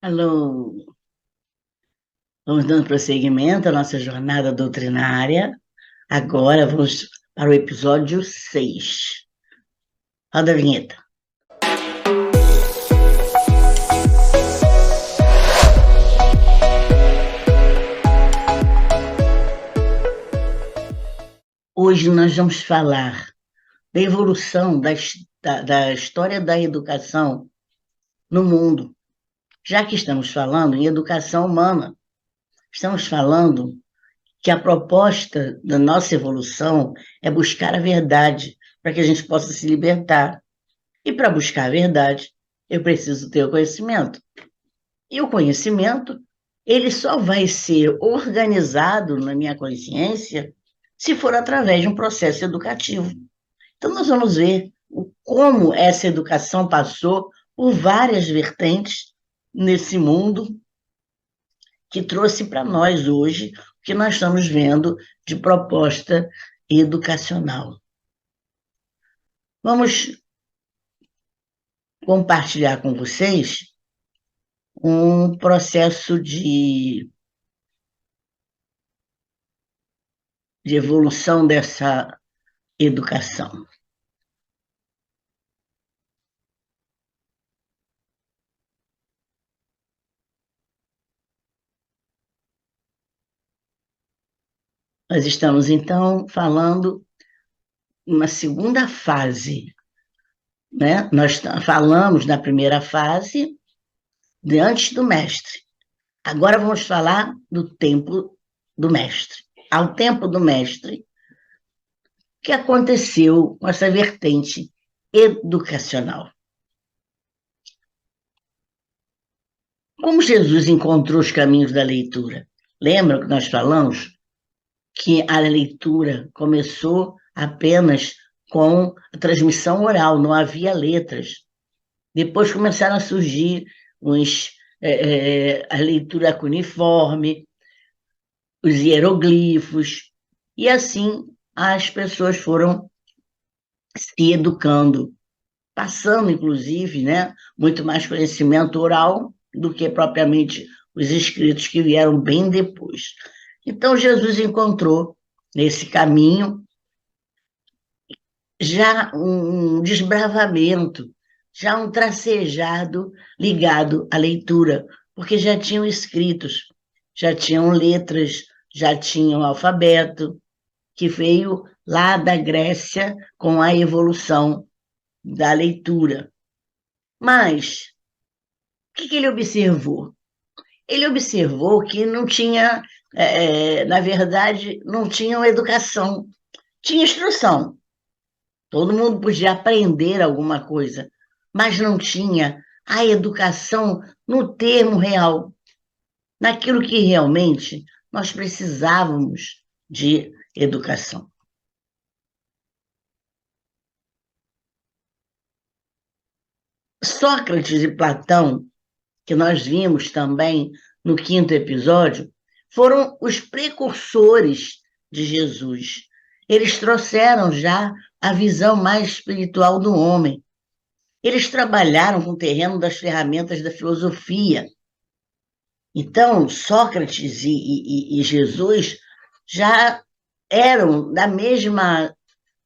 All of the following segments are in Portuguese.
Alô, vamos dando prosseguimento à nossa jornada doutrinária. Agora vamos para o episódio 6. Roda a vinheta. Hoje nós vamos falar da evolução da história da educação no mundo, já que estamos falando em educação humana. Estamos falando que a proposta da nossa evolução é buscar a verdade para que a gente possa se libertar. E para buscar a verdade, eu preciso ter o conhecimento. E o conhecimento, ele só vai ser organizado na minha consciência se for através de um processo educativo. Então, nós vamos ver como essa educação passou por várias vertentes nesse mundo que trouxe para nós hoje o que nós estamos vendo de proposta educacional. Vamos compartilhar com vocês um processo de evolução dessa educação. Nós estamos, então, falando uma segunda fase, né? Nós falamos na primeira fase, de antes do mestre. Agora vamos falar do tempo do mestre. Ao tempo do mestre, o que aconteceu com essa vertente educacional? Como Jesus encontrou os caminhos da leitura? Lembra que nós falamos que a leitura começou apenas com a transmissão oral, não havia letras. Depois começaram a surgir a leitura cuneiforme, os hieroglifos, e assim as pessoas foram se educando, passando, inclusive, né, muito mais conhecimento oral do que propriamente os escritos que vieram bem depois. Então, Jesus encontrou nesse caminho já um desbravamento, já um tracejado ligado à leitura, porque já tinham escritos, já tinham letras, já tinham alfabeto, que veio lá da Grécia com a evolução da leitura. Mas, o que ele observou? Ele observou que não tinha, na verdade, não tinha educação, tinha instrução. Todo mundo podia aprender alguma coisa, mas não tinha a educação no termo real, naquilo que realmente nós precisávamos de educação. Sócrates e Platão, que nós vimos também no quinto episódio, foram os precursores de Jesus. Eles trouxeram já a visão mais espiritual do homem. Eles trabalharam com o terreno das ferramentas da filosofia. Então, Sócrates e Jesus já eram da mesma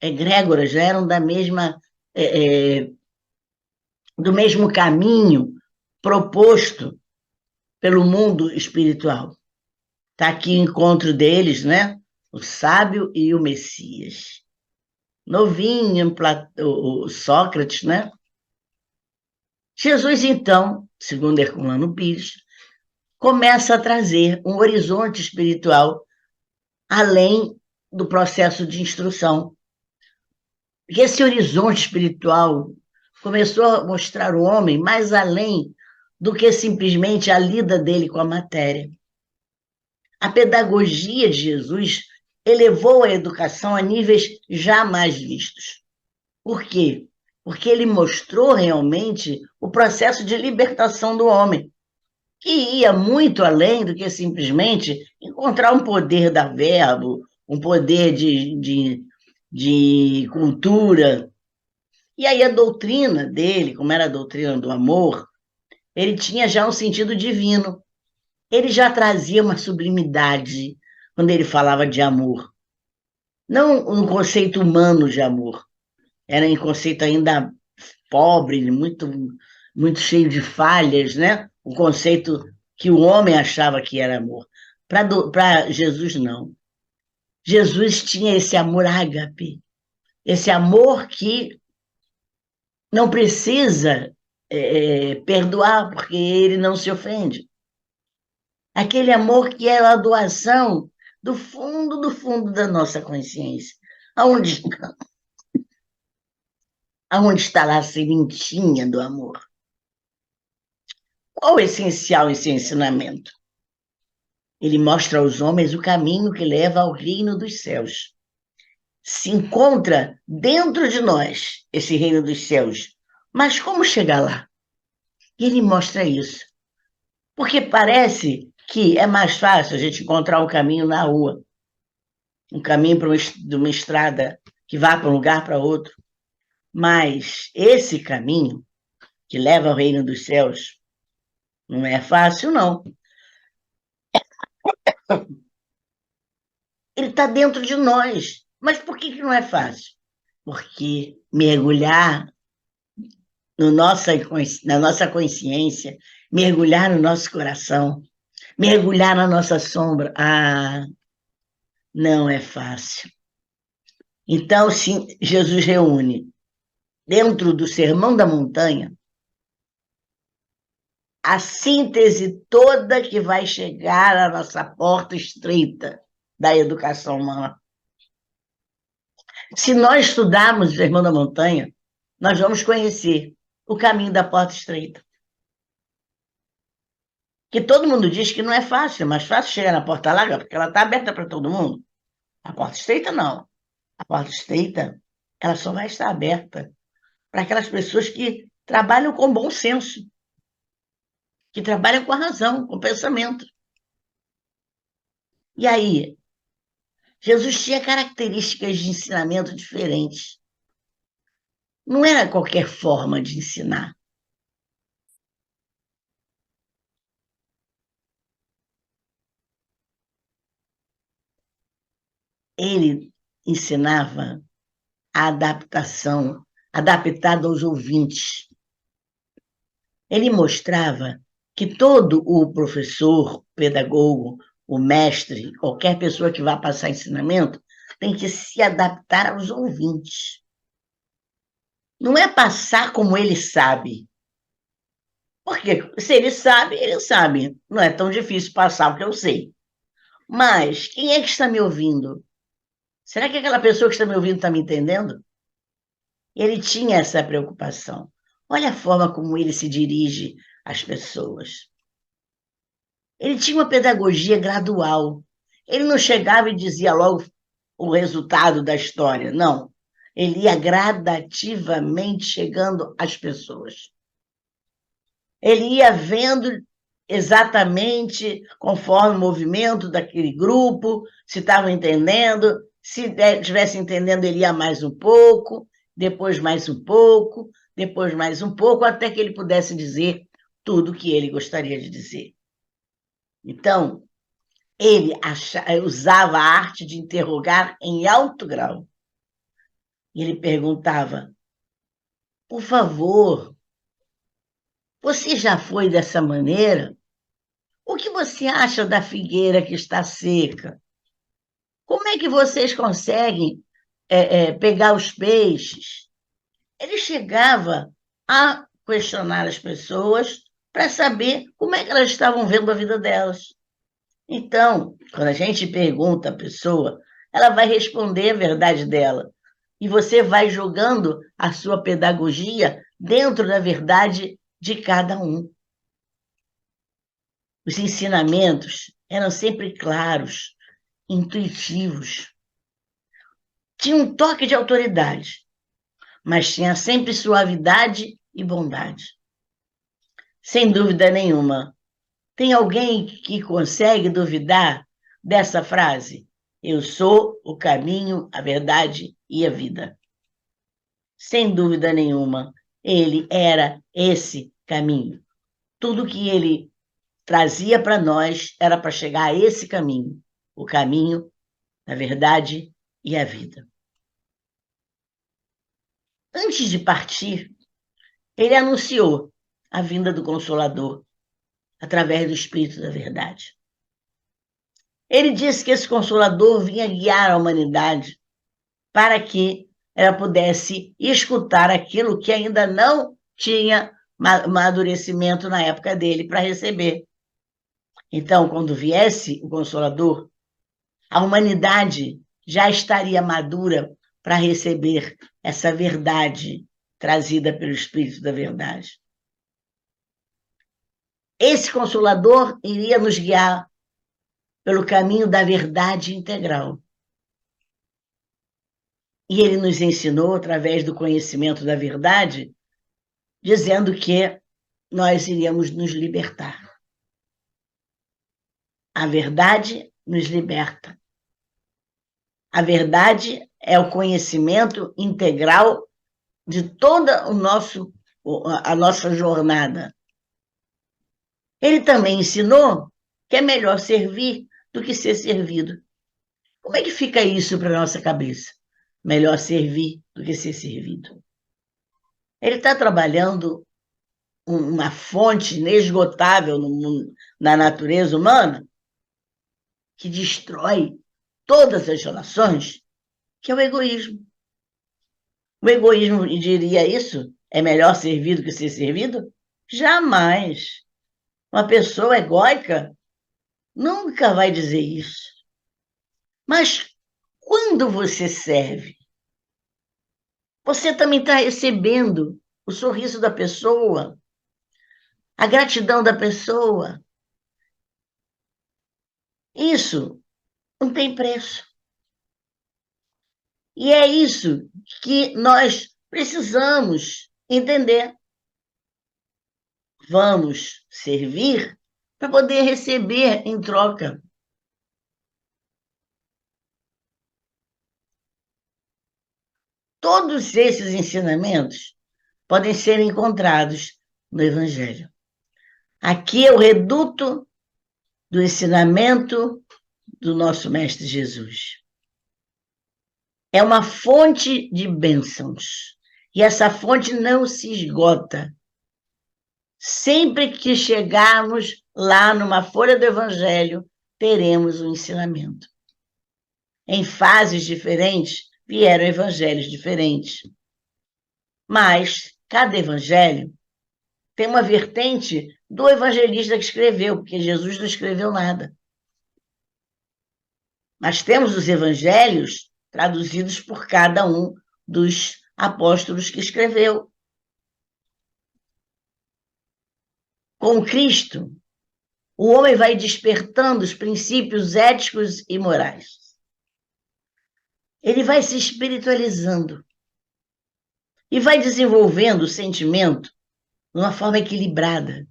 egrégora, já eram da mesma, do mesmo caminho proposto pelo mundo espiritual. Está aqui o encontro deles, né? O sábio e o Messias. Novinho, o Sócrates, né? Jesus, então, segundo Herculano Pires, começa a trazer um horizonte espiritual além do processo de instrução. Porque esse horizonte espiritual começou a mostrar o homem mais além do que simplesmente a lida dele com a matéria. A pedagogia de Jesus elevou a educação a níveis jamais vistos. Por quê? Porque ele mostrou realmente o processo de libertação do homem, que ia muito além do que simplesmente encontrar um poder da verbo, um poder de cultura. E aí a doutrina dele, como era a doutrina do amor, Ele tinha já um sentido divino. Ele já trazia uma sublimidade quando ele falava de amor. Não um conceito humano de amor. Era um conceito ainda pobre, muito cheio de falhas, né? O conceito que o homem achava que era amor. Para Jesus, não. Jesus tinha esse amor ágape, esse amor que não precisa perdoar, porque ele não se ofende. Aquele amor que é a doação do fundo da nossa consciência. Aonde, aonde está lá a sementinha do amor? Qual o essencial esse ensinamento? Ele mostra aos homens o caminho que leva ao reino dos céus. Se encontra dentro de nós esse reino dos céus. Mas como chegar lá? E ele mostra isso. Porque parece que é mais fácil a gente encontrar um caminho na rua, um caminho de uma estrada que vá para um lugar para outro. Mas esse caminho que leva ao reino dos céus não é fácil, não. Ele está dentro de nós. Mas por que não é fácil? Porque mergulhar no na nossa consciência, mergulhar no nosso coração, mergulhar na nossa sombra, não é fácil. Então, sim, Jesus reúne, dentro do Sermão da Montanha, a síntese toda que vai chegar à nossa porta estreita da educação humana. Se nós estudarmos o Sermão da Montanha, nós vamos conhecer o caminho da porta estreita. Que todo mundo diz que não é fácil, é mais fácil chegar na porta larga, porque ela está aberta para todo mundo. A porta estreita, não. A porta estreita, ela só vai estar aberta para aquelas pessoas que trabalham com bom senso, que trabalham com a razão, com o pensamento. E aí, Jesus tinha características de ensinamento diferentes. Não era qualquer forma de ensinar. Ele ensinava a adaptação, adaptada aos ouvintes. Ele mostrava que todo o professor, pedagogo, o mestre, qualquer pessoa que vá passar ensinamento, tem que se adaptar aos ouvintes. Não é passar como ele sabe. Porque se ele sabe, ele sabe. Não é tão difícil passar o que eu sei. Mas quem é que está me ouvindo? Será que aquela pessoa que está me ouvindo está me entendendo? Ele tinha essa preocupação. Olha a forma como ele se dirige às pessoas. Ele tinha uma pedagogia gradual. Ele não chegava e dizia logo o resultado da história, não. Ele ia gradativamente chegando às pessoas. Ele ia vendo exatamente conforme o movimento daquele grupo, se estavam entendendo, se estivesse entendendo, ele ia mais um pouco, depois mais um pouco, depois mais um pouco, até que ele pudesse dizer tudo o que ele gostaria de dizer. Então, ele usava a arte de interrogar em alto grau. E ele perguntava, por favor, você já foi dessa maneira? O que você acha da figueira que está seca? Como é que vocês conseguem pegar os peixes? Ele chegava a questionar as pessoas para saber como é que elas estavam vendo a vida delas. Então, quando a gente pergunta à pessoa, ela vai responder a verdade dela. E você vai jogando a sua pedagogia dentro da verdade de cada um. Os ensinamentos eram sempre claros, intuitivos. Tinha um toque de autoridade, mas tinha sempre suavidade e bondade. Sem dúvida nenhuma. Tem alguém que consegue duvidar dessa frase? Eu sou o caminho, a verdade e a vida. Sem dúvida nenhuma, ele era esse caminho. Tudo que ele trazia para nós era para chegar a esse caminho, o caminho da verdade e a vida. Antes de partir, ele anunciou a vinda do Consolador através do Espírito da Verdade. Ele disse que esse Consolador vinha guiar a humanidade para que ela pudesse escutar aquilo que ainda não tinha amadurecimento na época dele para receber. Então, quando viesse o Consolador, a humanidade já estaria madura para receber essa verdade trazida pelo Espírito da Verdade. Esse Consolador iria nos guiar pelo caminho da verdade integral. E ele nos ensinou, através do conhecimento da verdade, dizendo que nós iríamos nos libertar. A verdade nos liberta. A verdade é o conhecimento integral de toda a nossa jornada. Ele também ensinou que é melhor servir do que ser servido. Como é que fica isso para a nossa cabeça? Melhor servir do que ser servido. Ele está trabalhando uma fonte inesgotável na natureza humana que destrói todas as relações, que é o egoísmo. O egoísmo diria isso? É melhor servir do que ser servido? Jamais. Uma pessoa egóica nunca vai dizer isso. Mas quando você serve, você também está recebendo o sorriso da pessoa, a gratidão da pessoa. Isso não tem preço. E é isso que nós precisamos entender. Vamos servir para poder receber em troca. Todos esses ensinamentos podem ser encontrados no Evangelho. Aqui é o reduto do ensinamento do nosso Mestre Jesus. É uma fonte de bênçãos. E essa fonte não se esgota. Sempre que chegarmos lá numa folha do Evangelho, teremos um ensinamento. Em fases diferentes, vieram evangelhos diferentes. Mas cada evangelho tem uma vertente do evangelista que escreveu, porque Jesus não escreveu nada. Mas temos os evangelhos traduzidos por cada um dos apóstolos que escreveu. Com Cristo, o homem vai despertando os princípios éticos e morais. Ele vai se espiritualizando e vai desenvolvendo o sentimento de uma forma equilibrada,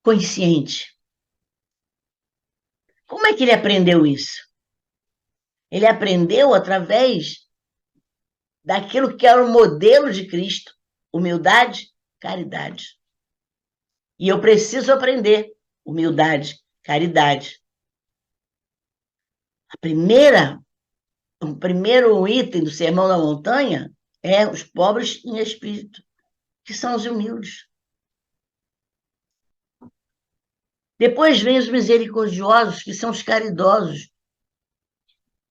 consciente. Como é que ele aprendeu isso? Ele aprendeu através daquilo que era o modelo de Cristo: humildade, caridade. E eu preciso aprender humildade, caridade. O primeiro item do Sermão da Montanha é os pobres em espírito, que são os humildes. Depois vem os misericordiosos, que são os caridosos,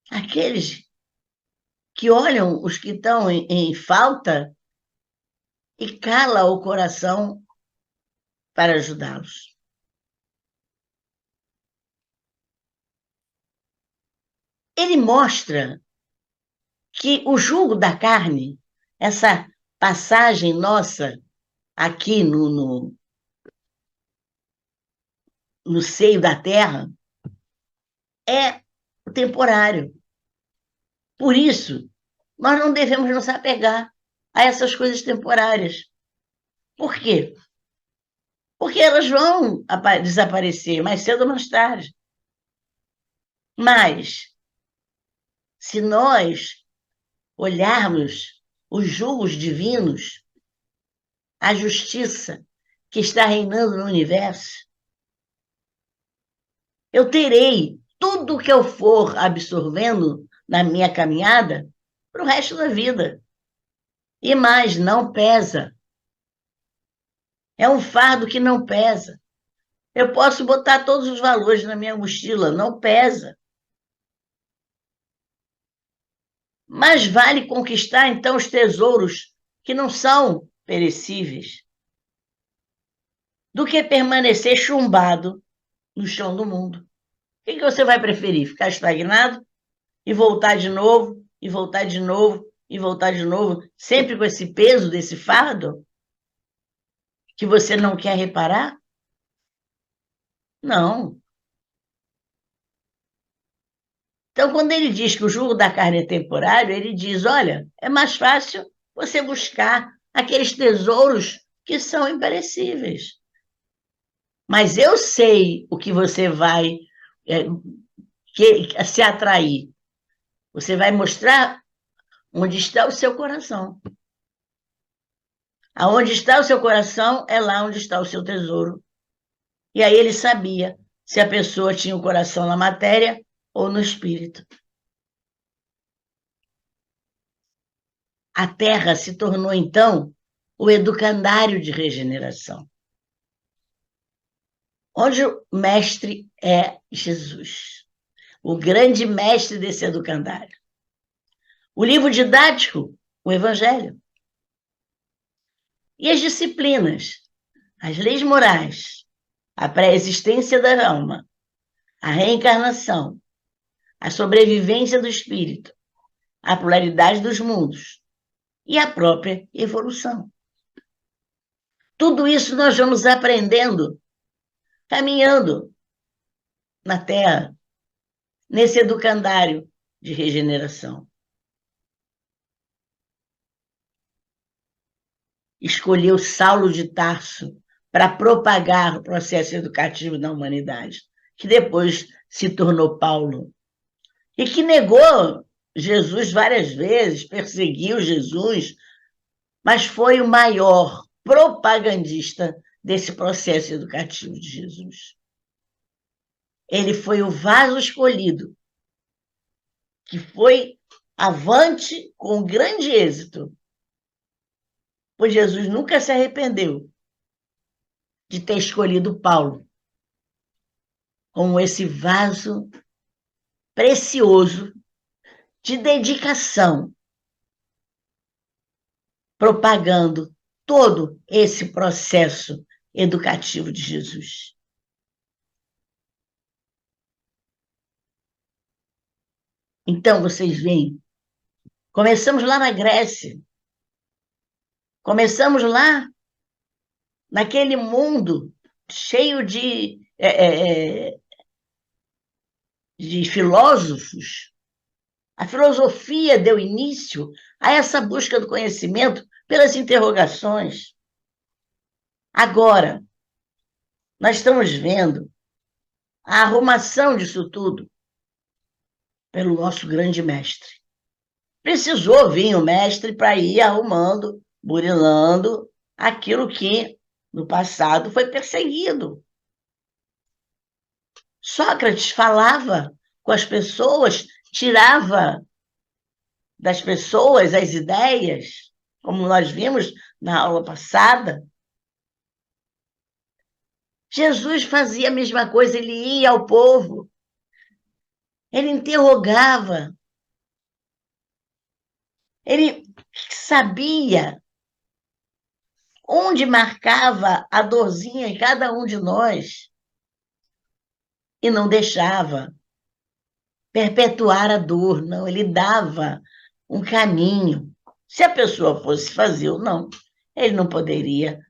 aqueles que olham os que estão em falta e cala o coração para ajudá-los. Ele mostra que o jugo da carne, essa passagem nossa aqui no seio da terra, é temporário. Por isso, nós não devemos nos apegar a essas coisas temporárias. Por quê? Porque elas vão desaparecer mais cedo ou mais tarde. Mas, se nós olharmos os julgos divinos, a justiça que está reinando no universo. Eu terei tudo que eu for absorvendo na minha caminhada para o resto da vida. E mais, não pesa. É um fardo que não pesa. Eu posso botar todos os valores na minha mochila, não pesa. Mas vale conquistar, então, os tesouros que não são perecíveis, do que permanecer chumbado no chão do mundo. O que você vai preferir? Ficar estagnado e voltar de novo, e voltar de novo, e voltar de novo, sempre com esse peso desse fardo que você não quer reparar? Não. Então, quando ele diz que o jugo da carne é temporário, ele diz: olha, é mais fácil você buscar aqueles tesouros que são imperecíveis. Mas eu sei o que você vai se atrair. Você vai mostrar onde está o seu coração. Aonde está o seu coração é lá onde está o seu tesouro. E aí ele sabia se a pessoa tinha o coração na matéria ou no espírito. A terra se tornou, então, o educandário de regeneração, onde o mestre é Jesus, o grande mestre desse educandário. O livro didático, o Evangelho. E as disciplinas, as leis morais, a pré-existência da alma, a reencarnação, a sobrevivência do espírito, a pluralidade dos mundos e a própria evolução. Tudo isso nós vamos aprendendo, caminhando na Terra, nesse educandário de regeneração. Escolheu Saulo de Tarso para propagar o processo educativo da humanidade, que depois se tornou Paulo, e que negou Jesus várias vezes, perseguiu Jesus, mas foi o maior propagandista desse processo educativo de Jesus. Ele foi o vaso escolhido, que foi avante com grande êxito, pois Jesus nunca se arrependeu de ter escolhido Paulo como esse vaso precioso de dedicação, propagando todo esse processo educativo de Jesus. Então, vocês veem, começamos lá na Grécia, começamos lá naquele mundo cheio de filósofos. A filosofia deu início a essa busca do conhecimento pelas interrogações. Agora, nós estamos vendo a arrumação disso tudo pelo nosso grande mestre. Precisou vir o mestre para ir arrumando, burilando aquilo que no passado foi perseguido. Sócrates falava com as pessoas, tirava das pessoas as ideias, como nós vimos na aula passada. Jesus fazia a mesma coisa, ele ia ao povo, ele interrogava, ele sabia onde marcava a dorzinha em cada um de nós e não deixava perpetuar a dor, não, ele dava um caminho. Se a pessoa fosse fazer ou não, ele não poderia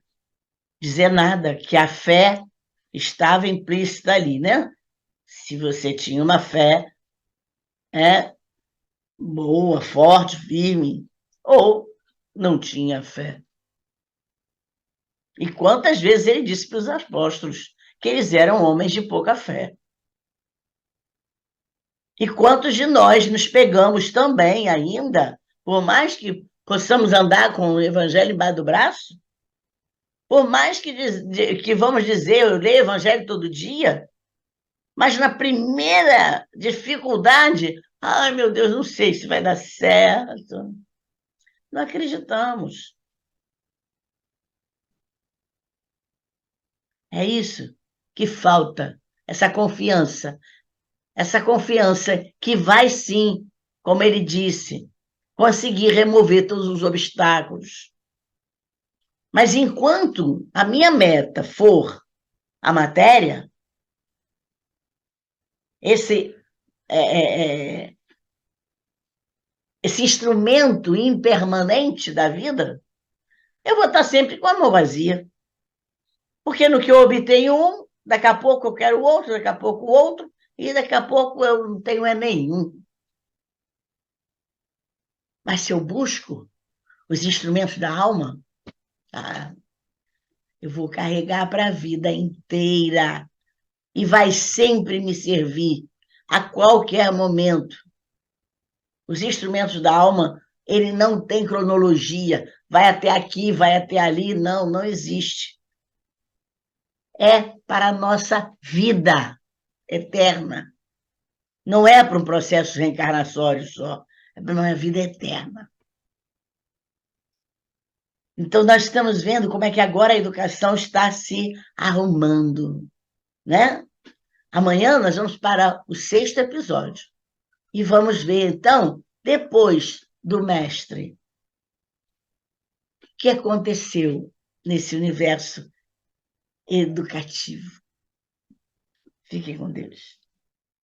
dizer nada, que a fé estava implícita ali, né? Se você tinha uma fé boa, forte, firme, ou não tinha fé. E quantas vezes ele disse para os apóstolos que eles eram homens de pouca fé. E quantos de nós nos pegamos também ainda, por mais que possamos andar com o evangelho embaixo do braço, Por mais que vamos dizer, eu leio Evangelho todo dia, mas na primeira dificuldade, ai meu Deus, não sei se vai dar certo. Não acreditamos. É isso que falta, essa confiança que vai sim, como ele disse, conseguir remover todos os obstáculos. Mas enquanto a minha meta for a matéria, esse, é, é, esse instrumento impermanente da vida, eu vou estar sempre com a mão vazia. Porque no que eu obtenho um, daqui a pouco eu quero o outro, daqui a pouco o outro, e daqui a pouco eu não tenho nenhum. Mas se eu busco os instrumentos da alma, ah, eu vou carregar para a vida inteira e vai sempre me servir a qualquer momento. Os instrumentos da alma, ele não tem cronologia, vai até aqui, vai até ali, não, não existe. É para a nossa vida eterna. Não é para um processo reencarnatório só, é para uma vida eterna. Então, nós estamos vendo como é que agora a educação está se arrumando, né? Amanhã nós vamos para o 6º episódio e vamos ver, então, depois do mestre, o que aconteceu nesse universo educativo. Fiquem com Deus.